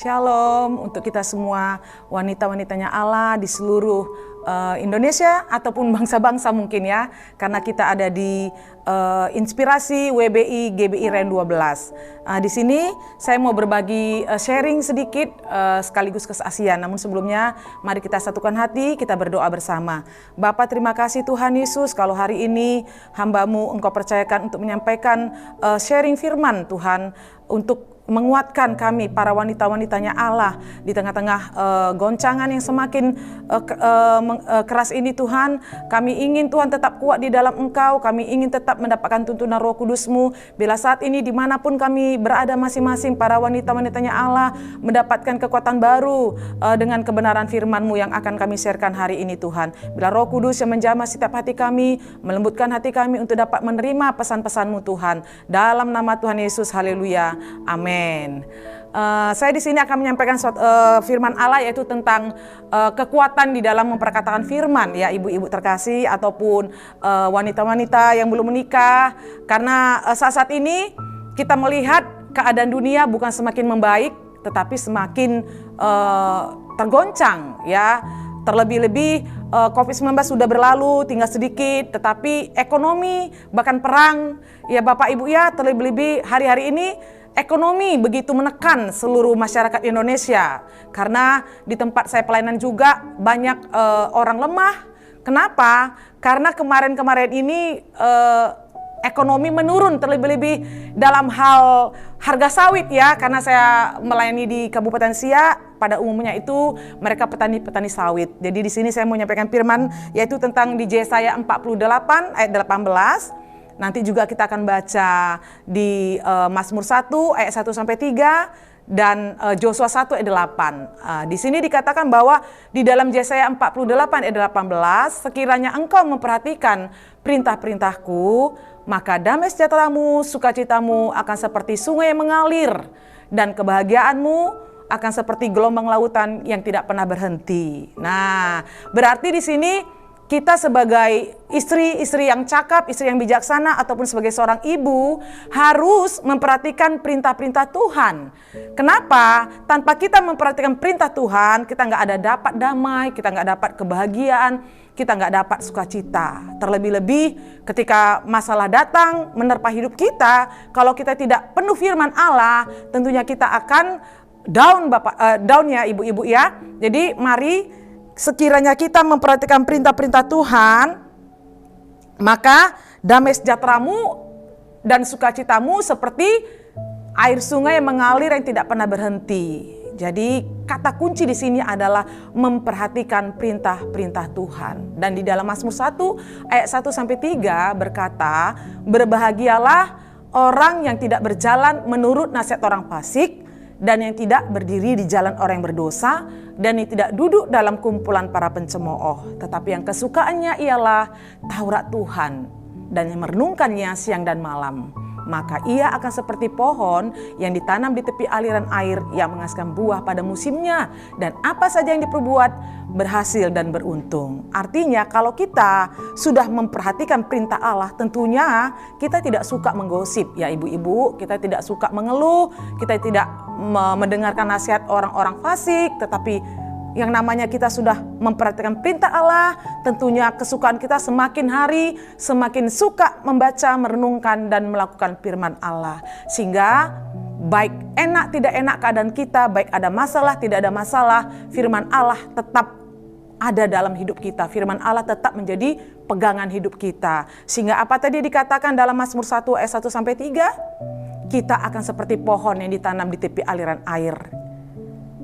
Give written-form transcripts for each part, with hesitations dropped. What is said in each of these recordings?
Shalom untuk kita semua wanita-wanitanya Allah di seluruh Indonesia ataupun bangsa-bangsa mungkin ya, karena kita ada di Inspirasi WBI GBI REN 12. Di sini saya mau berbagi sharing sedikit sekaligus kesaksian. Namun sebelumnya mari kita satukan hati, kita berdoa bersama. Bapa, terima kasih Tuhan Yesus kalau hari ini hamba-Mu Engkau percayakan untuk menyampaikan sharing firman Tuhan, untuk menguatkan kami para wanita-wanitanya Allah di tengah-tengah goncangan yang semakin keras ini Tuhan. Kami ingin Tuhan tetap kuat di dalam Engkau, kami ingin tetap mendapatkan tuntunan Roh Kudus-Mu. Bila saat ini dimanapun kami berada masing-masing para wanita-wanitanya Allah mendapatkan kekuatan baru dengan kebenaran firman-Mu yang akan kami sharekan hari ini Tuhan. Bila Roh Kudus yang menjamah setiap hati kami, melembutkan hati kami untuk dapat menerima pesan-pesan-Mu Tuhan. Dalam nama Tuhan Yesus, haleluya, amin. Saya di sini akan menyampaikan firman Allah, yaitu tentang kekuatan di dalam memperkatakan firman ya ibu-ibu terkasih ataupun wanita-wanita yang belum menikah. Karena saat ini kita melihat keadaan dunia bukan semakin membaik, tetapi semakin tergoncang ya. Terlebih-lebih COVID-19 sudah berlalu, tinggal sedikit, tetapi ekonomi bahkan perang ya Bapak Ibu ya, terlebih-lebih hari-hari ini ekonomi begitu menekan seluruh masyarakat Indonesia. Karena di tempat saya pelayanan juga banyak orang lemah. Kenapa? Karena kemarin-kemarin ini ekonomi menurun, terlebih-lebih dalam hal harga sawit ya. Karena saya melayani di Kabupaten Siak, pada umumnya itu mereka petani-petani sawit. Jadi di sini saya mau menyampaikan firman yaitu tentang di Yesaya 48 ayat 18. Nanti juga kita akan baca di Mazmur 1 ayat 1 sampai 3 dan Josua 1 ayat 8. Di sini dikatakan bahwa di dalam Yesaya 48 ayat 18, sekiranya engkau memperhatikan perintah-perintahku, maka damai sejahteramu, sukacitamu akan seperti sungai yang mengalir, dan kebahagiaanmu akan seperti gelombang lautan yang tidak pernah berhenti. Nah, berarti di sini kita sebagai istri yang cakap, istri yang bijaksana, ataupun sebagai seorang ibu harus memperhatikan perintah-perintah Tuhan. Kenapa? Tanpa kita memperhatikan perintah Tuhan, kita nggak ada dapat damai, kita nggak dapat kebahagiaan, kita nggak dapat sukacita. Terlebih-lebih ketika masalah datang menerpa hidup kita, kalau kita tidak penuh firman Allah, tentunya kita akan down ya ibu-ibu ya. Jadi mari, sekiranya kita memperhatikan perintah-perintah Tuhan, maka damai sejahteramu dan sukacitamu seperti air sungai yang mengalir yang tidak pernah berhenti. Jadi kata kunci di sini adalah memperhatikan perintah-perintah Tuhan. Dan di dalam Mazmur 1 ayat 1 sampai 3 berkata, berbahagialah orang yang tidak berjalan menurut nasihat orang fasik, dan yang tidak berdiri di jalan orang yang berdosa, dan yang tidak duduk dalam kumpulan para pencemooh, tetapi yang kesukaannya ialah Taurat Tuhan, dan yang merenungkannya siang dan malam. Maka ia akan seperti pohon yang ditanam di tepi aliran air, yang menghasilkan buah pada musimnya, dan apa saja yang diperbuat berhasil dan beruntung. Artinya kalau kita sudah memperhatikan perintah Allah, tentunya kita tidak suka menggosip ya ibu-ibu, kita tidak suka mengeluh, kita tidak mendengarkan nasihat orang-orang fasik, tetapi yang namanya kita sudah memperhatikan perintah Allah, tentunya kesukaan kita semakin hari semakin suka membaca, merenungkan, dan melakukan firman Allah. Sehingga baik enak tidak enak keadaan kita, baik ada masalah tidak ada masalah, firman Allah tetap ada dalam hidup kita. Firman Allah tetap menjadi pegangan hidup kita. Sehingga apa tadi dikatakan dalam Mazmur 1 ayat 1 sampai 3? Kita akan seperti pohon yang ditanam di tepi aliran air,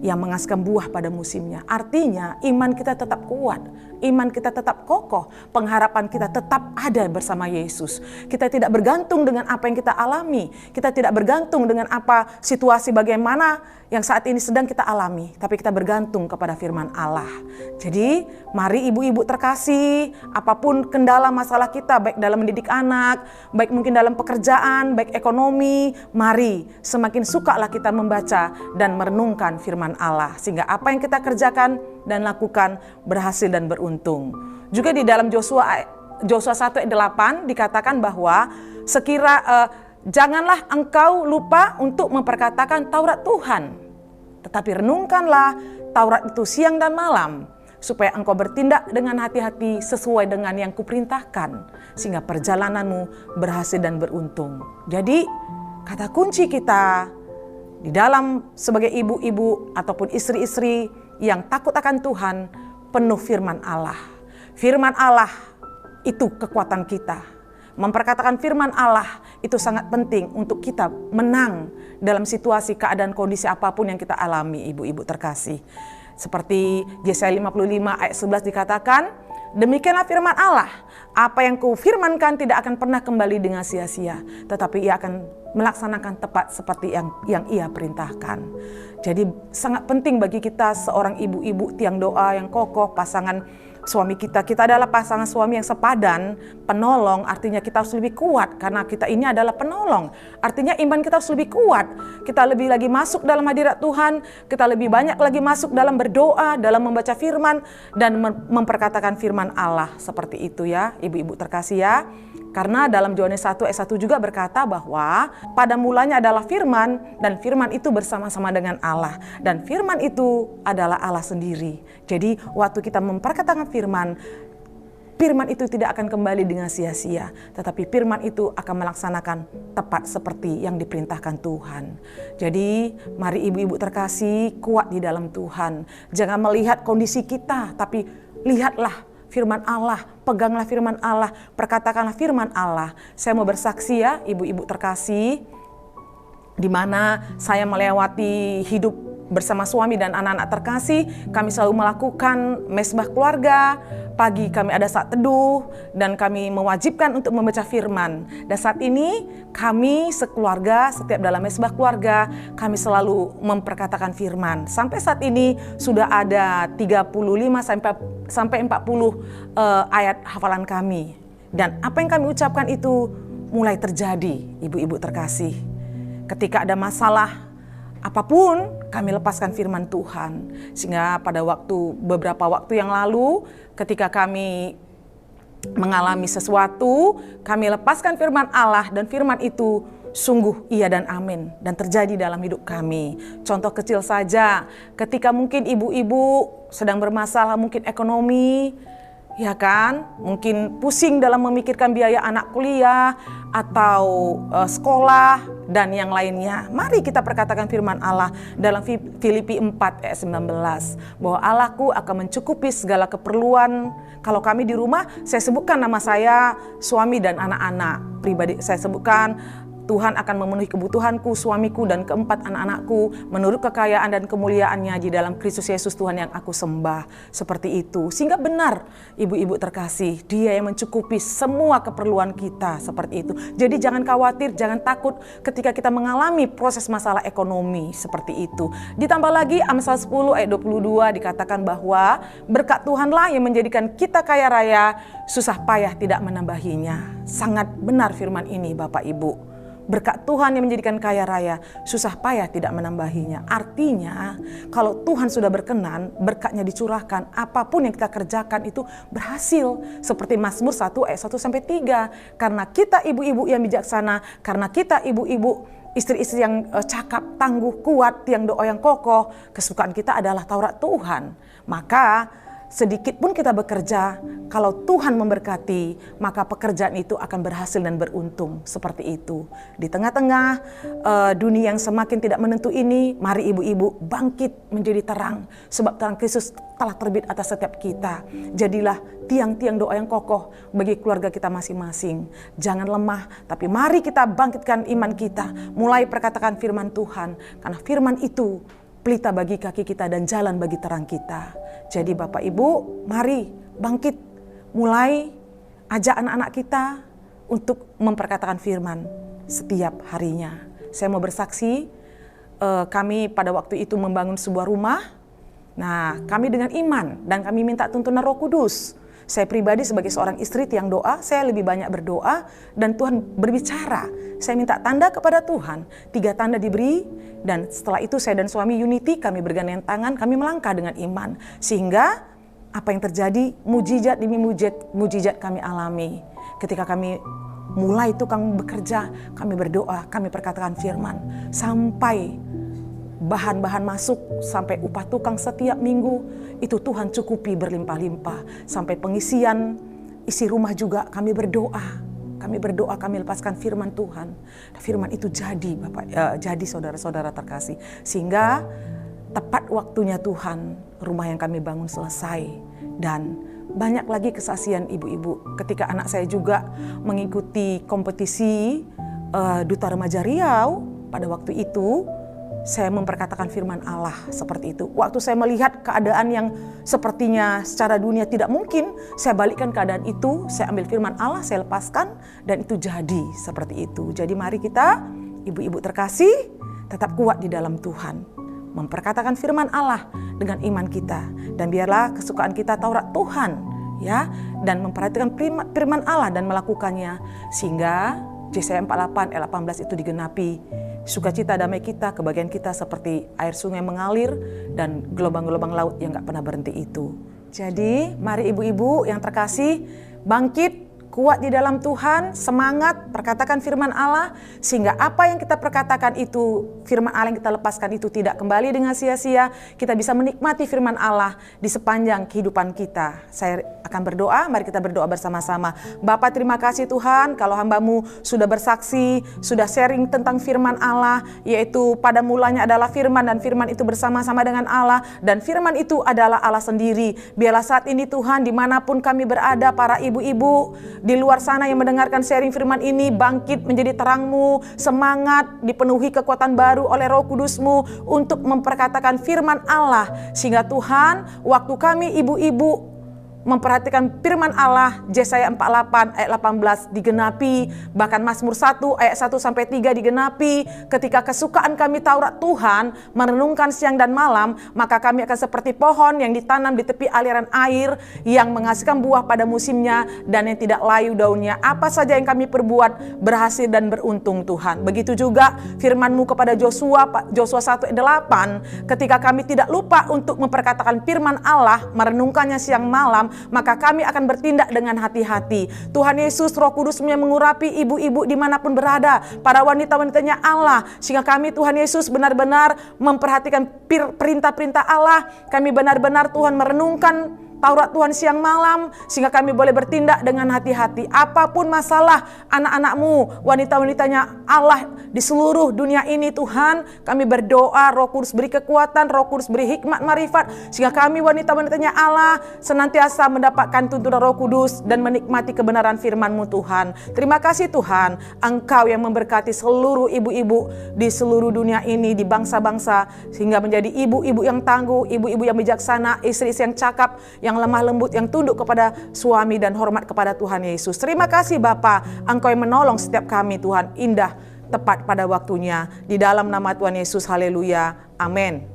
yang menghasilkan buah pada musimnya. Artinya iman kita tetap kuat, iman kita tetap kokoh, pengharapan kita tetap ada bersama Yesus. Kita tidak bergantung dengan apa yang kita alami, kita tidak bergantung dengan apa situasi bagaimana yang saat ini sedang kita alami, tapi kita bergantung kepada firman Allah. Jadi mari ibu-ibu terkasih, apapun kendala masalah kita, baik dalam mendidik anak, baik mungkin dalam pekerjaan, baik ekonomi, mari semakin sukalah kita membaca dan merenungkan firman Allah, sehingga apa yang kita kerjakan dan lakukan berhasil dan beruntung. Juga di dalam Josua 1 ayat 8 dikatakan bahwa janganlah engkau lupa untuk memperkatakan Taurat Tuhan. Tetapi renungkanlah Taurat itu siang dan malam, supaya engkau bertindak dengan hati-hati sesuai dengan yang kuperintahkan, sehingga perjalananmu berhasil dan beruntung. Jadi kata kunci kita di dalam sebagai ibu-ibu ataupun istri-istri yang takut akan Tuhan, penuh firman Allah. Firman Allah itu kekuatan kita. Memperkatakan firman Allah itu sangat penting untuk kita menang dalam situasi, keadaan, kondisi apapun yang kita alami, ibu-ibu terkasih. Seperti Yesaya 55 ayat 11 dikatakan, demikianlah firman Allah, apa yang kufirmankan tidak akan pernah kembali dengan sia-sia, tetapi ia akan melaksanakan tepat seperti yang ia perintahkan. Jadi sangat penting bagi kita seorang ibu-ibu tiang doa yang kokoh, pasangan suami kita adalah pasangan suami yang sepadan, penolong, artinya kita harus lebih kuat karena kita ini adalah penolong. Artinya iman kita harus lebih kuat. Kita lebih lagi masuk dalam hadirat Tuhan, kita lebih banyak lagi masuk dalam berdoa, dalam membaca firman dan memperkatakan firman Allah. Seperti itu ya, ibu-ibu terkasih ya. Karena dalam Yohanes 1 ayat 1 juga berkata bahwa pada mulanya adalah firman dan firman itu bersama-sama dengan Allah. Dan firman itu adalah Allah sendiri. Jadi waktu kita memperkatakan firman itu tidak akan kembali dengan sia-sia. Tetapi firman itu akan melaksanakan tepat seperti yang diperintahkan Tuhan. Jadi mari ibu-ibu terkasih kuat di dalam Tuhan. Jangan melihat kondisi kita, tapi lihatlah firman Allah, peganglah firman Allah, perkatakanlah firman Allah. Saya mau bersaksi ya, ibu-ibu terkasih, di mana saya melewati hidup bersama suami dan anak-anak terkasih. Kami selalu melakukan mesbah keluarga. Pagi kami ada saat teduh dan kami mewajibkan untuk membaca firman. Dan saat ini kami sekeluarga, setiap dalam mesbah keluarga, kami selalu memperkatakan firman. Sampai saat ini sudah ada 35 sampai 40 ayat hafalan kami. Dan apa yang kami ucapkan itu mulai terjadi, ibu-ibu terkasih. Ketika ada masalah apapun, kami lepaskan firman Tuhan. Sehingga pada beberapa waktu yang lalu, ketika kami mengalami sesuatu, kami lepaskan firman Allah dan firman itu sungguh iya dan amin dan terjadi dalam hidup kami. Contoh kecil saja, ketika mungkin ibu-ibu sedang bermasalah, mungkin ekonomi, ya kan, mungkin pusing dalam memikirkan biaya anak kuliah atau sekolah dan yang lainnya. Mari kita perkatakan firman Allah dalam Filipi 4 ayat 19 bahwa Allahku akan mencukupi segala keperluan. Kalau kami di rumah, saya sebutkan nama saya, suami dan anak-anak pribadi. Saya sebutkan Tuhan akan memenuhi kebutuhanku, suamiku, dan keempat anak-anakku menurut kekayaan dan kemuliaannya di dalam Kristus Yesus Tuhan yang aku sembah. Seperti itu. Sehingga benar, ibu-ibu terkasih, Dia yang mencukupi semua keperluan kita. Seperti itu. Jadi jangan khawatir, jangan takut ketika kita mengalami proses masalah ekonomi. Seperti itu. Ditambah lagi Amsal 10 ayat 22 dikatakan bahwa berkat Tuhanlah yang menjadikan kita kaya raya, susah payah tidak menambahinya. Sangat benar firman ini Bapak Ibu. Berkat Tuhan yang menjadikan kaya raya, susah payah tidak menambahinya. Artinya, kalau Tuhan sudah berkenan, berkatnya dicurahkan, apapun yang kita kerjakan itu berhasil. Seperti Mazmur 1 ayat 1-3. Karena kita ibu-ibu yang bijaksana, karena kita ibu-ibu istri-istri yang cakap, tangguh, kuat, tiang doa yang kokoh, kesukaan kita adalah Taurat Tuhan. Maka sedikit pun kita bekerja, kalau Tuhan memberkati, maka pekerjaan itu akan berhasil dan beruntung. Seperti itu. Di tengah-tengah dunia yang semakin tidak menentu ini, mari ibu-ibu bangkit menjadi terang. Sebab terang Kristus telah terbit atas setiap kita. Jadilah tiang-tiang doa yang kokoh bagi keluarga kita masing-masing. Jangan lemah, tapi mari kita bangkitkan iman kita. Mulai perkatakan firman Tuhan, karena firman itu pelita bagi kaki kita dan jalan bagi terang kita. Jadi Bapak Ibu, mari bangkit, mulai ajak anak-anak kita untuk memperkatakan firman setiap harinya. Saya mau bersaksi, kami pada waktu itu membangun sebuah rumah. Nah, kami dengan iman dan kami minta tuntunan Roh Kudus. Saya pribadi sebagai seorang istri tiang doa, saya lebih banyak berdoa dan Tuhan berbicara. Saya minta tanda kepada Tuhan, 3 tanda diberi dan setelah itu saya dan suami Unity, kami bergandengan tangan, kami melangkah dengan iman. Sehingga apa yang terjadi, mujizat demi mujizat kami alami. Ketika kami mulai tukang bekerja, kami berdoa, kami perkatakan firman. Sampai bahan-bahan masuk sampai upah tukang setiap minggu, itu Tuhan cukupi berlimpah-limpah. Sampai pengisian isi rumah juga kami berdoa. Kami berdoa, kami lepaskan firman Tuhan. Firman itu jadi Bapak, jadi saudara-saudara terkasih. Sehingga tepat waktunya Tuhan, rumah yang kami bangun selesai. Dan banyak lagi kesaksian ibu-ibu. Ketika anak saya juga mengikuti kompetisi Duta Remaja Riau, pada waktu itu saya memperkatakan firman Allah seperti itu. Waktu saya melihat keadaan yang sepertinya secara dunia tidak mungkin, saya balikkan keadaan itu, saya ambil firman Allah, saya lepaskan, dan itu jadi seperti itu. Jadi mari kita, ibu-ibu terkasih, tetap kuat di dalam Tuhan. Memperkatakan firman Allah dengan iman kita. Dan biarlah kesukaan kita Taurat Tuhan, ya, dan memperhatikan firman Allah dan melakukannya. Sehingga Yesaya 48 ayat 18 itu digenapi. Sukacita damai kita, kebahagiaan kita seperti air sungai mengalir dan gelombang-gelombang laut yang gak pernah berhenti itu. Jadi mari ibu-ibu yang terkasih, bangkit, kuat di dalam Tuhan, semangat, perkatakan firman Allah, sehingga apa yang kita perkatakan itu, firman Allah yang kita lepaskan itu tidak kembali dengan sia-sia. Kita bisa menikmati firman Allah di sepanjang kehidupan kita. Saya akan berdoa, mari kita berdoa bersama-sama. Bapa, terima kasih Tuhan, kalau hamba-Mu sudah bersaksi, sudah sharing tentang firman Allah, yaitu pada mulanya adalah firman, dan firman itu bersama-sama dengan Allah, dan firman itu adalah Allah sendiri. Biarlah saat ini Tuhan, dimanapun kami berada, para ibu-ibu di luar sana yang mendengarkan sharing firman ini, bangkit menjadi terang-Mu, semangat, dipenuhi kekuatan baru oleh Roh Kudus-Mu untuk memperkatakan firman Allah. Sehingga Tuhan, waktu kami ibu-ibu memperhatikan firman Allah, Yesaya 48 ayat 18 digenapi, bahkan Mazmur 1 ayat 1-3 digenapi. Ketika kesukaan kami Taurat Tuhan, merenungkan siang dan malam, maka kami akan seperti pohon yang ditanam di tepi aliran air, yang menghasilkan buah pada musimnya dan yang tidak layu daunnya. Apa saja yang kami perbuat berhasil dan beruntung Tuhan. Begitu juga firman-Mu kepada Joshua 1 ayat 8, ketika kami tidak lupa untuk memperkatakan firman Allah, merenungkannya siang malam, maka kami akan bertindak dengan hati-hati. Tuhan Yesus, Roh Kudus-Mu yang mengurapi ibu-ibu dimanapun berada, para wanita-wanitanya Allah, sehingga kami Tuhan Yesus benar-benar memperhatikan perintah-perintah Allah. Kami benar-benar Tuhan merenungkan Taurat Tuhan siang malam, sehingga kami boleh bertindak dengan hati-hati. Apapun masalah anak-anak-Mu, wanita-wanitanya Allah di seluruh dunia ini Tuhan, kami berdoa Roh Kudus beri kekuatan, Roh Kudus beri hikmat marifat, sehingga kami wanita-wanitanya Allah senantiasa mendapatkan tuntunan Roh Kudus dan menikmati kebenaran firman-Mu Tuhan. Terima kasih Tuhan, Engkau yang memberkati seluruh ibu-ibu di seluruh dunia ini, di bangsa-bangsa, sehingga menjadi ibu-ibu yang tangguh, ibu-ibu yang bijaksana, istri-istri yang cakap, yang lemah lembut, yang tunduk kepada suami dan hormat kepada Tuhan Yesus. Terima kasih Bapa, Engkau yang menolong setiap kami Tuhan, indah, tepat pada waktunya. Di dalam nama Tuhan Yesus, haleluya, amin.